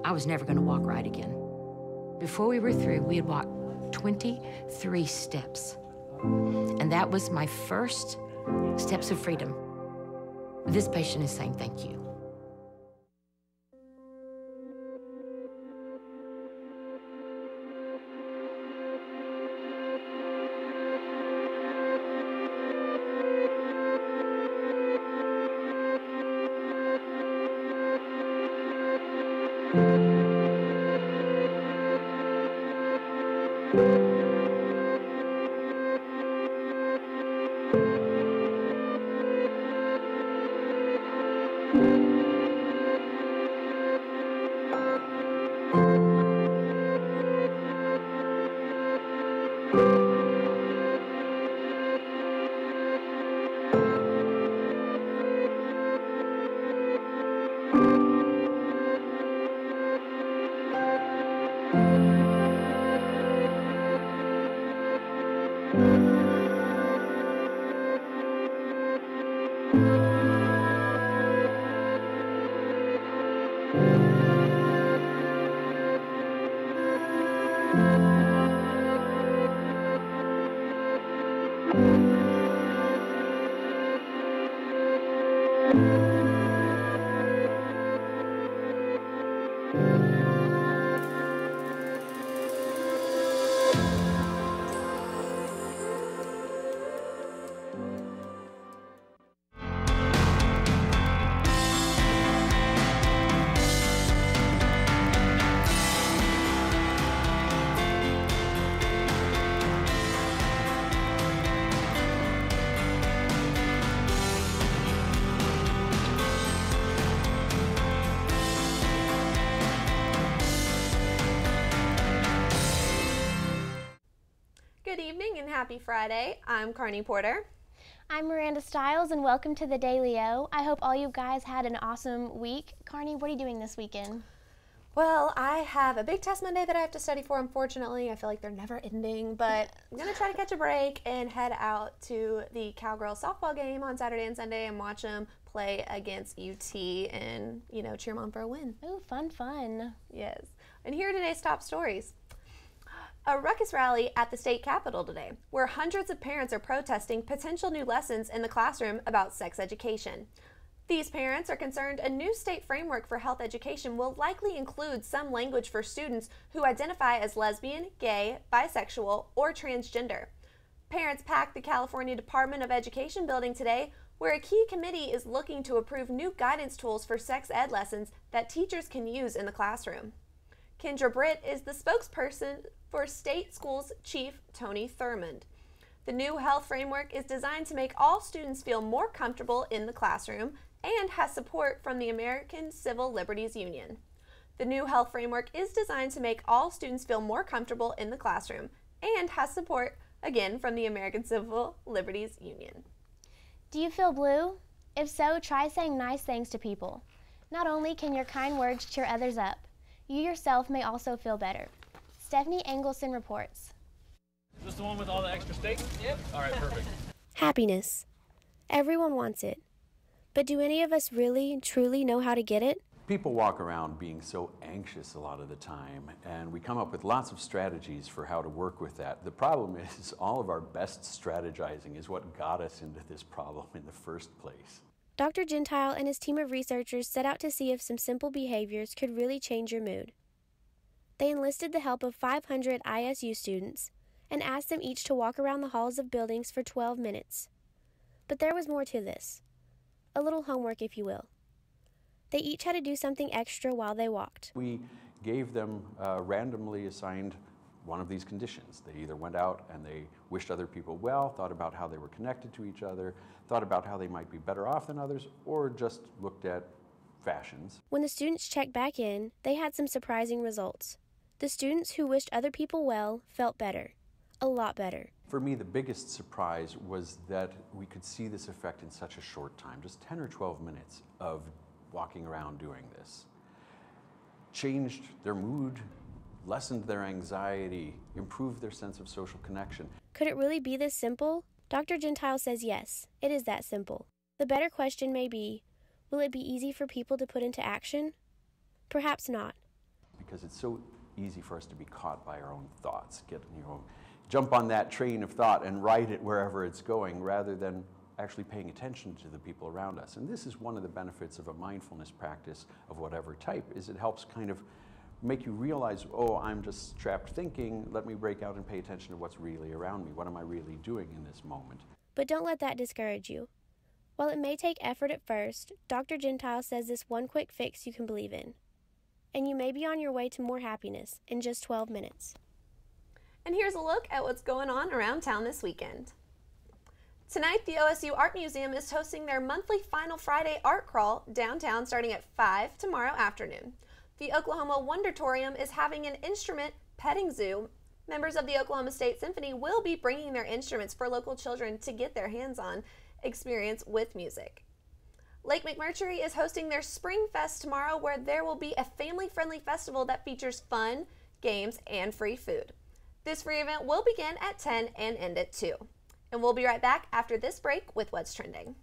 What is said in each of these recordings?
I was never going to walk right again. Before we were through, we had walked 23 steps. And that was my first steps of freedom. This patient is saying thank you. Good evening and happy Friday. I'm Carney Porter. I'm Miranda Stiles and welcome to the Daily O. I hope all you guys had an awesome week. Carney, what are you doing this weekend? Well, I have a big test Monday that I have to study for, unfortunately. I feel like they're never ending, but I'm going to try to catch a break and head out to the Cowgirls softball game on Saturday and Sunday and watch them play against UT and, cheer them on for a win. Ooh, fun. Yes. And here are today's top stories. A ruckus rally at the state capitol today, where hundreds of parents are protesting potential new lessons in the classroom about sex education. These parents are concerned a new state framework for health education will likely include some language for students who identify as lesbian, gay, bisexual, or transgender. Parents packed the California Department of Education building today, where a key committee is looking to approve new guidance tools for sex ed lessons that teachers can use in the classroom. Kendra Britt is the spokesperson for State Schools Chief Tony Thurmond. The new health framework is designed to make all students feel more comfortable in the classroom and has support from the American Civil Liberties Union. The new health framework is designed to make all students feel more comfortable in the classroom and has support, again, from the American Civil Liberties Union. Do you feel blue? If so, try saying nice things to people. Not only can your kind words cheer others up, you yourself may also feel better. Stephanie Engelson reports. Is this the one with all the extra steak? Yep. All right, perfect. Happiness. Everyone wants it. But do any of us really, truly know how to get it? People walk around being so anxious a lot of the time, and we come up with lots of strategies for how to work with that. The problem is all of our best strategizing is what got us into this problem in the first place. Dr. Gentile and his team of researchers set out to see if some simple behaviors could really change your mood. They enlisted the help of 500 ISU students and asked them each to walk around the halls of buildings for 12 minutes. But there was more to this. A little homework, if you will. They each had to do something extra while they walked. We gave them randomly assigned one of these conditions. They either went out and they wished other people well, thought about how they were connected to each other, thought about how they might be better off than others, or just looked at fashions. When the students checked back in, they had some surprising results. The students who wished other people well felt better. A lot better. For me, the biggest surprise was that we could see this effect in such a short time, just 10 or 12 minutes of walking around doing this. Changed their mood, lessened their anxiety, improved their sense of social connection. Could it really be this simple? Dr. Gentile says yes, it is that simple. The better question may be, will it be easy for people to put into action? Perhaps not. because it's so easy for us to be caught by our own thoughts, jump on that train of thought and ride it wherever it's going, rather than actually paying attention to the people around us. And this is one of the benefits of a mindfulness practice of whatever type, is it helps kind of make you realize, oh, I'm just trapped thinking, let me break out and pay attention to what's really around me. What am I really doing in this moment? But don't let that discourage you. While it may take effort at first, Dr. Gentile says this one quick fix you can believe in. And you may be on your way to more happiness in just 12 minutes. And here's a look at what's going on around town this weekend. Tonight, the OSU Art Museum is hosting their monthly Final Friday art crawl downtown starting at 5 tomorrow afternoon. The Oklahoma Wondertorium is having an instrument petting zoo. Members of the Oklahoma State Symphony will be bringing their instruments for local children to get their hands-on experience with music. Lake McMurtry is hosting their Spring Fest tomorrow, where there will be a family-friendly festival that features fun, games, and free food. This free event will begin at 10 and end at 2. And we'll be right back after this break with What's Trending.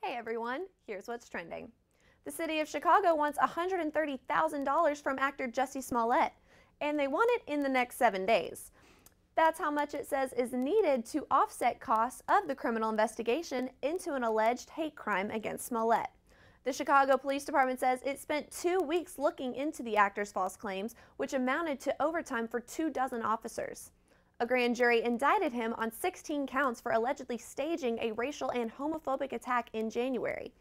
Hey everyone, here's what's trending. The city of Chicago wants $130,000 from actor Jussie Smollett, and they want it in the next 7 days. That's how much it says is needed to offset costs of the criminal investigation into an alleged hate crime against Smollett. The Chicago Police Department says it spent 2 weeks looking into the actor's false claims, which amounted to overtime for 24 officers. A grand jury indicted him on 16 counts for allegedly staging a racial and homophobic attack in January.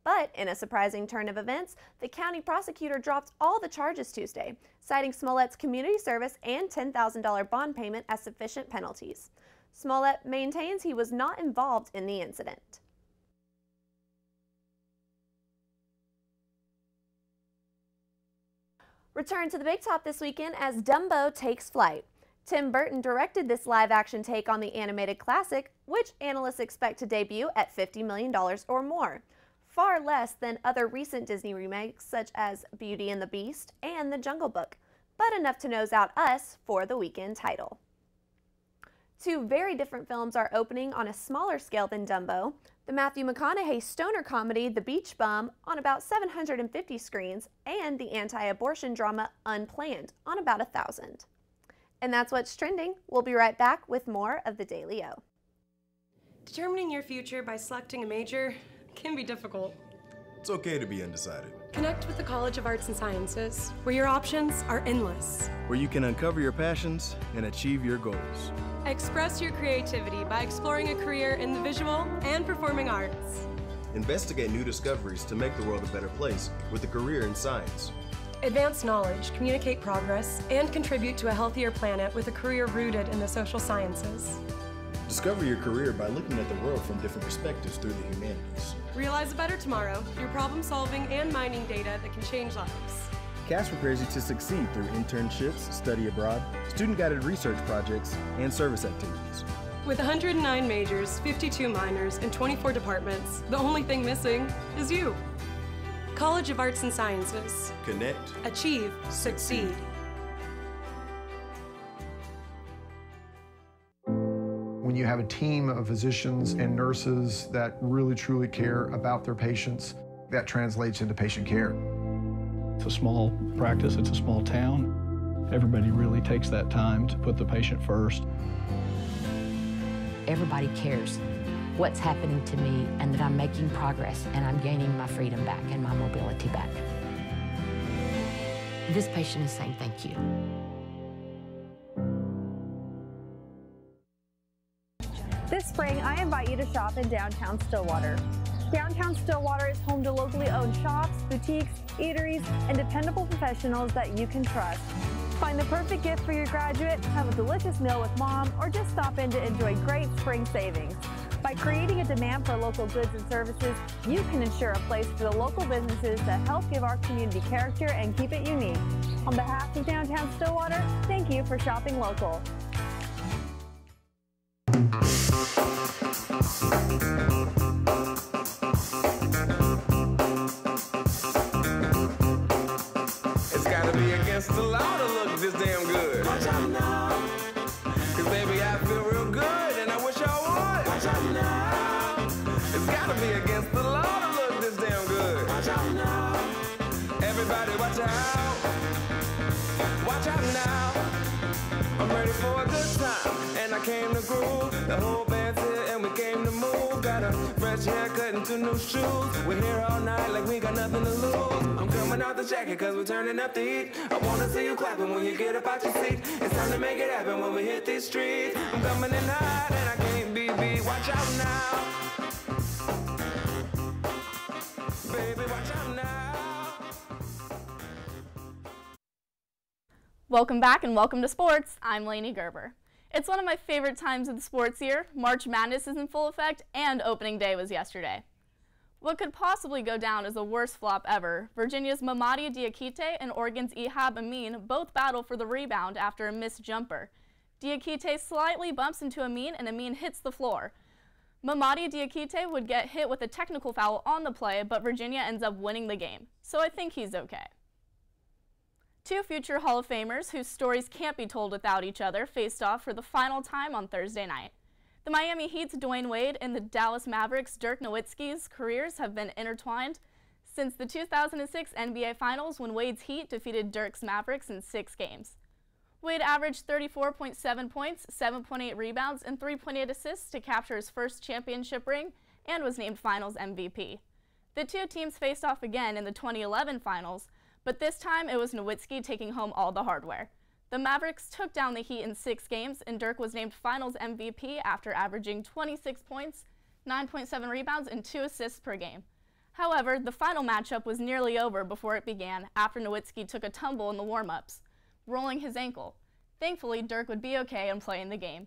But in a surprising turn of events, the county prosecutor dropped all the charges Tuesday, citing Smollett's community service and $10,000 bond payment as sufficient penalties. Smollett maintains he was not involved in the incident. Return to the Big Top this weekend as Dumbo takes flight. Tim Burton directed this live-action take on the animated classic, which analysts expect to debut at $50 million or more, far less than other recent Disney remakes such as Beauty and the Beast and The Jungle Book, but enough to nose out us for the weekend title. Two very different films are opening on a smaller scale than Dumbo. The Matthew McConaughey stoner comedy The Beach Bum on about 750 screens, and the anti-abortion drama Unplanned on about 1,000. And that's what's trending. We'll be right back with more of the Daily O. Determining your future by selecting a major can be difficult. It's okay to be undecided. Connect with the College of Arts and Sciences, where your options are endless. Where you can uncover your passions and achieve your goals. Express your creativity by exploring a career in the visual and performing arts. Investigate new discoveries to make the world a better place with a career in science. Advance knowledge, communicate progress, and contribute to a healthier planet with a career rooted in the social sciences. Discover your career by looking at the world from different perspectives through the humanities. Realize a better tomorrow through problem solving and mining data that can change lives. CAS prepares you to succeed through internships, study abroad, student-guided research projects, and service activities. With 109 majors, 52 minors, and 24 departments, the only thing missing is you. College of Arts and Sciences. Connect. Achieve. Succeed. When you have a team of physicians and nurses that really truly care about their patients, that translates into patient care. It's a small practice, it's a small town. Everybody really takes that time to put the patient first. Everybody cares what's happening to me and that I'm making progress and I'm gaining my freedom back and my mobility back. This patient is saying thank you. This spring, I invite you to shop in downtown Stillwater. Downtown Stillwater is home to locally owned shops, boutiques, eateries, and dependable professionals that you can trust. Find the perfect gift for your graduate, have a delicious meal with mom, or just stop in to enjoy great spring savings. By creating a demand for local goods and services, you can ensure a place for the local businesses that help give our community character and keep it unique. On behalf of Downtown Stillwater, thank you for shopping local. It's gotta be against the law to look this damn good. Watch out now. Cause baby, I feel real good and I wish I would. Watch out now. It's gotta be against the law to look this damn good. Watch out now. Everybody watch out. Watch out now. I'm ready for a good time and I came to groove. The whole band's here and we came to move. Got a fresh haircut and 2 new shoes. We're here all night like we got nothing to lose. I'm coming out the jacket cause we're turning up the heat. I wanna see you clapping when you get up out your seat. It's time to make it happen when we hit these streets. I'm coming in hot and I can't be beat. Watch out now. Baby, watch out now. Welcome back and welcome to sports. I'm Lainey Gerber. It's one of my favorite times of the sports year. March Madness is in full effect and opening day was yesterday. What could possibly go down as the worst flop ever, Virginia's Mamadi Diakite and Oregon's Ihab Amin both battle for the rebound after a missed jumper. Diakite slightly bumps into Amin and Amin hits the floor. Mamadi Diakite would get hit with a technical foul on the play, but Virginia ends up winning the game. So I think he's okay. 2 future Hall of Famers whose stories can't be told without each other faced off for the final time on Thursday night. The Miami Heat's Dwayne Wade and the Dallas Mavericks' Dirk Nowitzki's careers have been intertwined since the 2006 NBA Finals when Wade's Heat defeated Dirk's Mavericks in 6 games. Wade averaged 34.7 points, 7.8 rebounds, and 3.8 assists to capture his first championship ring and was named Finals MVP. The 2 teams faced off again in the 2011 Finals, but this time it was Nowitzki taking home all the hardware. The Mavericks took down the Heat in 6 games, and Dirk was named Finals MVP after averaging 26 points, 9.7 rebounds, and 2 assists per game. However, the final matchup was nearly over before it began after Nowitzki took a tumble in the warm-ups, rolling his ankle. Thankfully, Dirk would be okay and play in the game.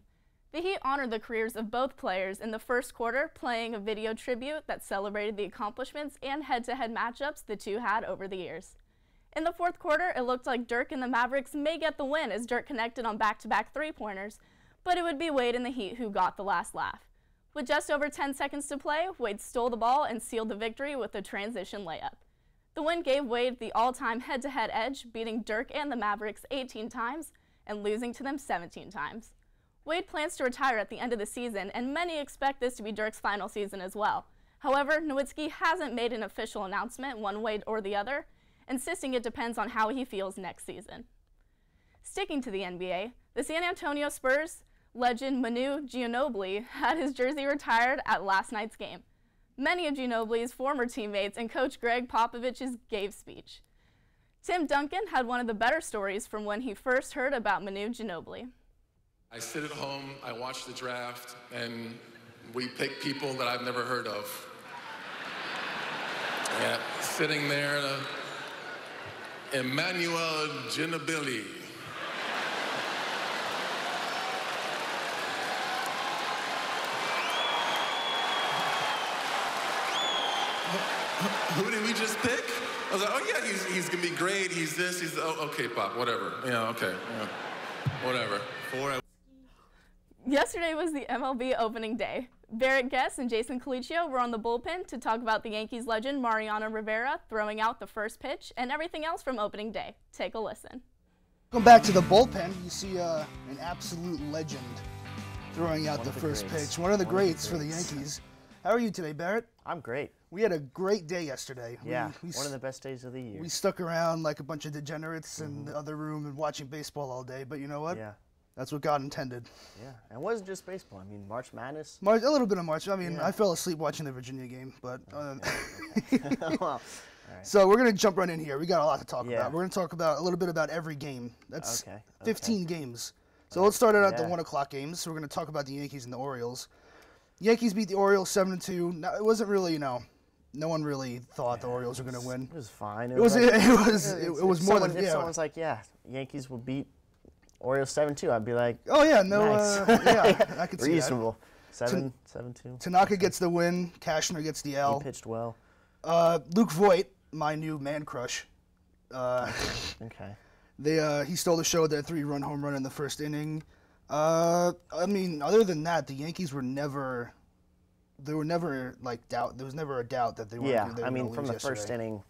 The Heat honored the careers of both players in the first quarter, playing a video tribute that celebrated the accomplishments and head-to-head matchups the two had over the years. In the fourth quarter, it looked like Dirk and the Mavericks may get the win as Dirk connected on back-to-back three-pointers, but it would be Wade and the Heat who got the last laugh. With just over 10 seconds to play, Wade stole the ball and sealed the victory with a transition layup. The win gave Wade the all-time head-to-head edge, beating Dirk and the Mavericks 18 times and losing to them 17 times. Wade plans to retire at the end of the season, and many expect this to be Dirk's final season as well. However, Nowitzki hasn't made an official announcement one way or the other, insisting it depends on how he feels next season. Sticking to the NBA, the San Antonio Spurs legend Manu Ginobili had his jersey retired at last night's game. Many of Ginobili's former teammates and coach Greg Popovich's gave speech. Tim Duncan had one of the better stories from when he first heard about Manu Ginobili. I sit at home, I watch the draft, and we pick people that I've never heard of. Yeah, sitting there, Emmanuel Ginobili. Who did we just pick? I was like, oh yeah, he's gonna be great. He's this. He's okay, Pop. Whatever. Yeah, okay. Yeah. Whatever. Yesterday was the MLB opening day. Barrett Guest and Jason Colicchio were on the bullpen to talk about the Yankees legend Mariano Rivera throwing out the first pitch and everything else from opening day. Take a listen. Going back to the bullpen, you see an absolute legend throwing out the first pitch. One of the greats for the Yankees. How are you today, Barrett? I'm great. We had a great day yesterday. Yeah, one of the best days of the year. We stuck around like a bunch of degenerates in the other room and watching baseball all day, but you know what? Yeah. That's what God intended. Yeah, and it wasn't just baseball. I mean, March Madness. A little bit of March. I mean, I fell asleep watching the Virginia game, but... Well, so we're going to jump right in here. We got a lot to talk about. We're going to talk about a little bit about every game. That's 15 games. So let's start out at the 1 o'clock games. So we're going to talk about the Yankees and the Orioles. Yankees beat the Orioles 7-2. Now, it wasn't really, no one really thought the Orioles were going to win. It was fine. It was more than... If someone's like, Yankees will beat Orioles 7-2, I'd be like, oh yeah, no, nice. I could see that. Reasonable. 7-2. Tanaka gets the win. Cashner gets the L. He pitched well. Luke Voigt, my new man crush. Okay. He stole the show with that 3-run home run in the first inning. I mean, other than that, the Yankees were never. There was never a doubt that they were. Yeah, I mean, from the first inning,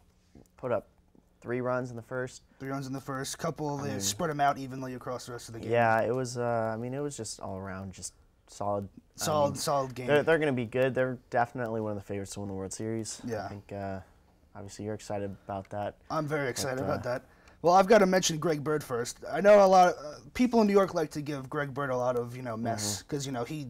put up 3 runs in the first. 3 runs in the first. They spread them out evenly across the rest of the game. Yeah, it was. I mean, it was just all around just solid. Solid game. They're going to be good. They're definitely one of the favorites to win the World Series. Yeah. I think. Obviously, you're excited about that. I'm very excited about that. Well, I've got to mention Greg Bird first. I know a lot of people in New York like to give Greg Bird a lot of mess because he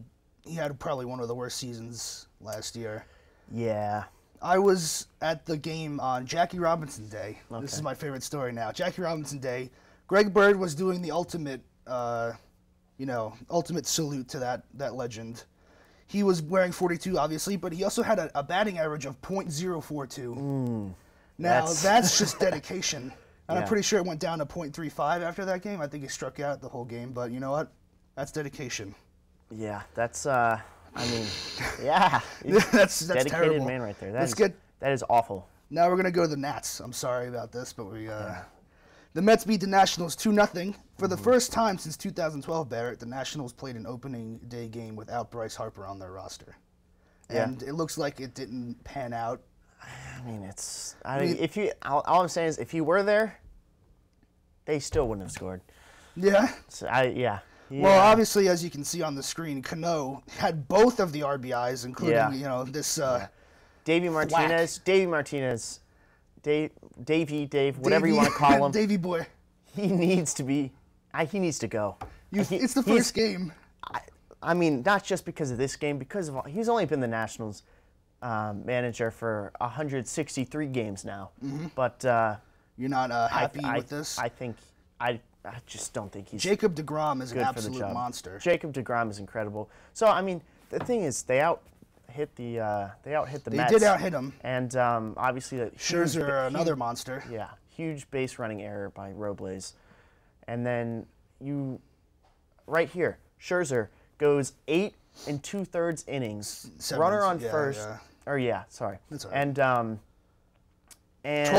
had probably one of the worst seasons last year. Yeah. I was at the game on Jackie Robinson Day. Okay. This is my favorite story now. Jackie Robinson Day. Greg Bird was doing the ultimate salute to that legend. He was wearing 42, obviously, but he also had a batting average of .042. Now, that's just dedication. And I'm pretty sure it went down to .35 after that game. I think he struck out the whole game, but you know what? That's dedication. Yeah, that's, I mean, yeah. that's dedicated terrible. Man right there. That is awful. Now we're going to go to the Nats. I'm sorry about this, but the Mets beat the Nationals 2-0. For the first time since 2012, Barrett, the Nationals played an opening day game without Bryce Harper on their roster. And it looks like it didn't pan out. I mean, all I'm saying is if you were there, they still wouldn't have scored. Yeah? So, Well, obviously, as you can see on the screen, Cano had both of the RBIs, including, this Davey Martinez, Dave, whatever you want to call him. Davey boy. He needs to go. It's the first game. I mean, not just because of this game, he's only been the Nationals manager for 163 games now. But you're not happy with this? I just don't think he's Jacob deGrom is an absolute monster. Jacob deGrom is incredible. So I mean, the thing is, they out-hit the Mets. They did out-hit him. And obviously, Scherzer, another monster. Yeah, huge base running error by Robles, and then right here, Scherzer goes 8 2/3 innings, runner on first. Sorry. That's all right. And 12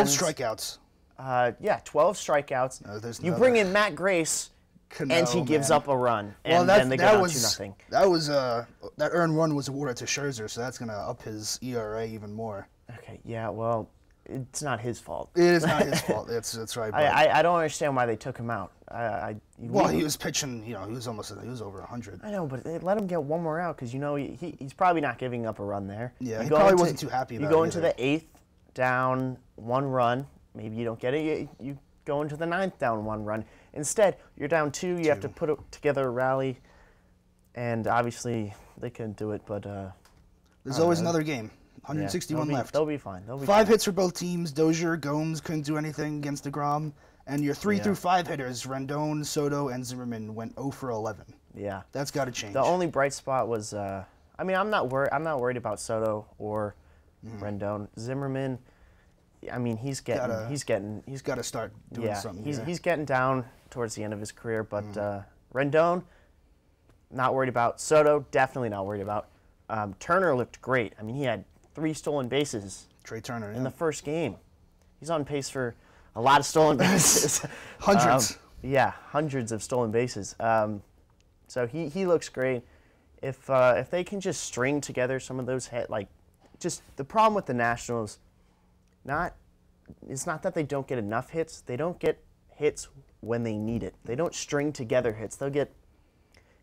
strikeouts. Yeah, 12 strikeouts. You bring in Matt Grace, and he gives up a run, and then they go down 2-0. That was that earned run was awarded to Scherzer, so that's gonna up his ERA even more. Okay, yeah, well, it's not his fault. It is not his fault. That's right. I don't understand why they took him out. Well, he was pitching. He was over 100. I know, but they let him get one more out because he's probably not giving up a run there. Yeah, he probably wasn't too happy about it. You go into the 8th down 1 run. Maybe you don't get it. You go into the 9th down 1 run. Instead, you're down 2. You have to put together a rally, and obviously they couldn't do it. But there's always another game. 161 left. They'll be fine. 5 hits for both teams. Dozier, Gomes couldn't do anything against DeGrom. And your 3 through 5 hitters, Rendon, Soto, and Zimmerman, went 0 for 11. Yeah. That's got to change. The only bright spot was, I'm not worried about Soto or Rendon. Zimmerman, I mean, he's got to start doing something. He's getting down towards the end of his career, but Rendon, not worried about. Soto, definitely not worried about. Turner looked great. I mean, he had 3 stolen bases. Trey Turner, in the first game. He's on pace for a lot of stolen bases. Hundreds. Hundreds of stolen bases. So he looks great. If they can just string together some of those just the problem with the Nationals, it's not that they don't get enough hits. They don't get hits when they need it. They don't string together hits. They'll get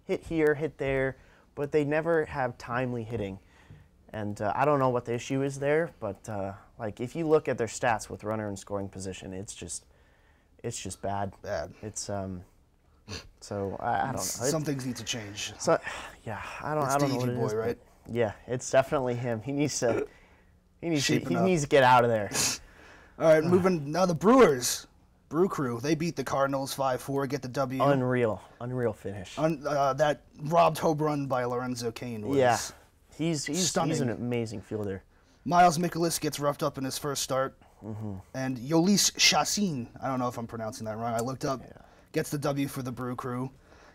hit here, hit there, but they never have timely hitting. And I don't know what the issue is there, but if you look at their stats with runner in scoring position, it's just bad. It's so I don't know. Some things need to change. So I don't know what it is. Right? Yeah, it's definitely him. He needs to get out of there. All right, moving now. The Brewers, Brew Crew, they beat the Cardinals 5-4, get the W. Unreal finish. That robbed home run by Lorenzo Cain was he's stunning. He's an amazing fielder. Miles Mikolas gets roughed up in his first start, and Yolis Chassin, I don't know if I'm pronouncing that wrong. I looked up, gets the W for the Brew Crew.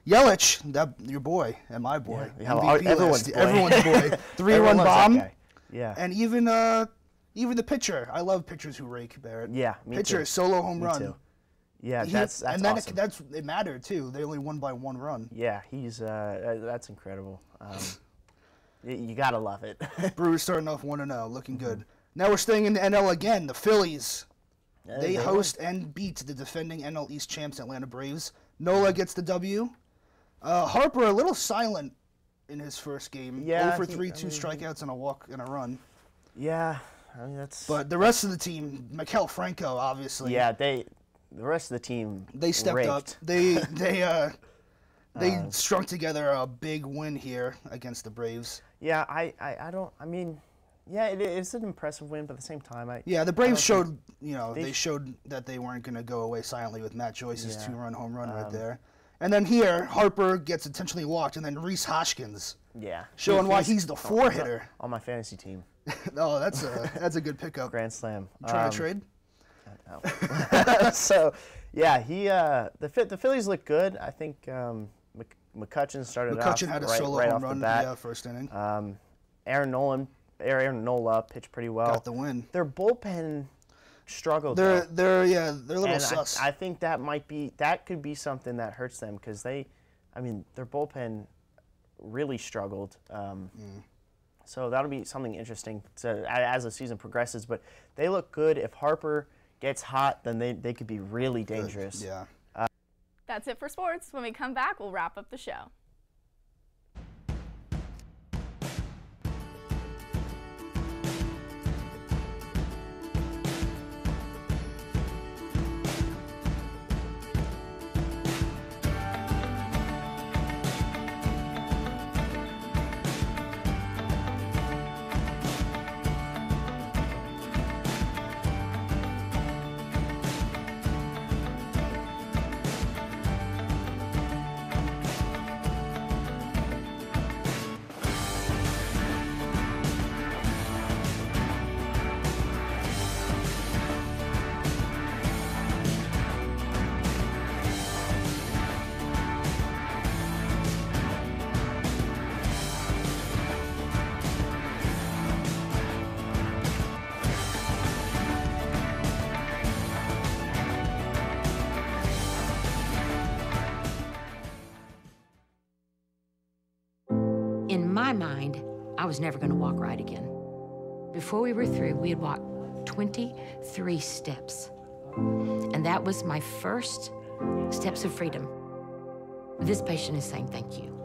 Yelich, your boy and my boy, everyone's boy. 3-run bomb. Yeah, and even the pitcher. I love pitchers who rake, Barrett. Yeah, me pitcher too. Solo home run. Too. Yeah, that's and awesome. It mattered too. They only won by 1 run. Yeah, that's incredible. You gotta love it. Brewers starting off 1-0, looking good. Now we're staying in the NL again. The Phillies. They host and beat the defending NL East champs Atlanta Braves. Nola gets the W. Harper a little silent in his first game. 0 for 3, 2 strikeouts and a walk and a run. Yeah, I mean that's. But the rest of the team, Maikel Franco, obviously. Yeah, the rest of the team. They stepped raked. up. They strung together a big win here against the Braves. Yeah, I mean, it's an impressive win, but at the same time, the Braves showed, they showed that they weren't going to go away silently with Matt Joyce's 2-run home run right there. And then here, Harper gets intentionally walked, and then Rhys Hoskins. Yeah. Showing why he's the 4-hitter. On my fantasy team. Oh, that's a good pickup. Grand slam. Trying to trade? No. So, yeah, the Phillies look good. I think McCutchen started off had a solo right home off run the bat. in the first inning. Aaron Nola pitched pretty well. Got the win. Their bullpen struggled. They're a little sus. I think that could be something that hurts them because their bullpen really struggled. So that'll be something interesting as the season progresses. But they look good. If Harper gets hot, then they could be really dangerous. Yeah. That's it for sports. When we come back, we'll wrap up the show. In my mind, I was never going to walk right again. Before we were through, we had walked 23 steps. And that was my first steps of freedom. This patient is saying thank you.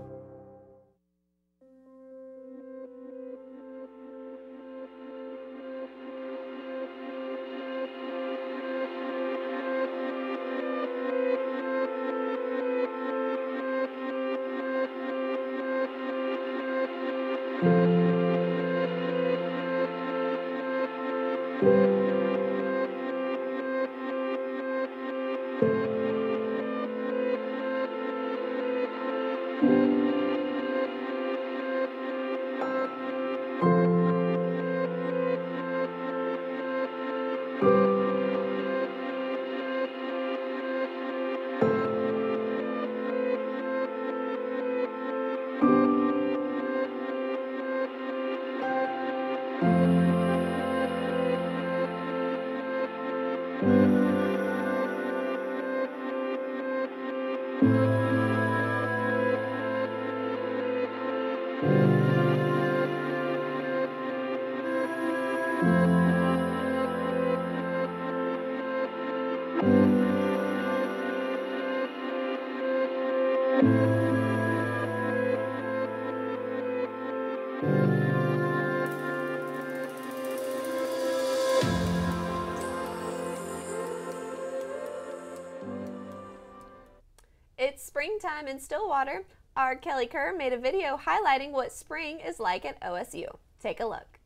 It's springtime in Stillwater. Our Kelly Kerr made a video highlighting what spring is like at OSU. Take a look.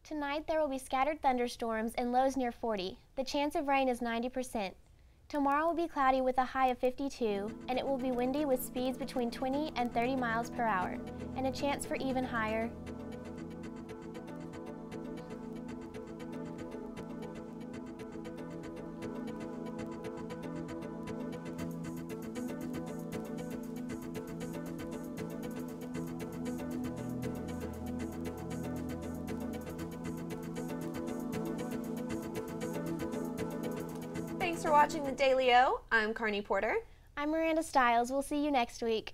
Tonight there will be scattered thunderstorms and lows near 40. The chance of rain is 90%. Tomorrow will be cloudy with a high of 52, and it will be windy with speeds between 20 and 30 miles per hour, and a chance for even higher. Thanks for watching the Daily O. I'm Carney Porter. I'm Miranda Stiles. We'll see you next week.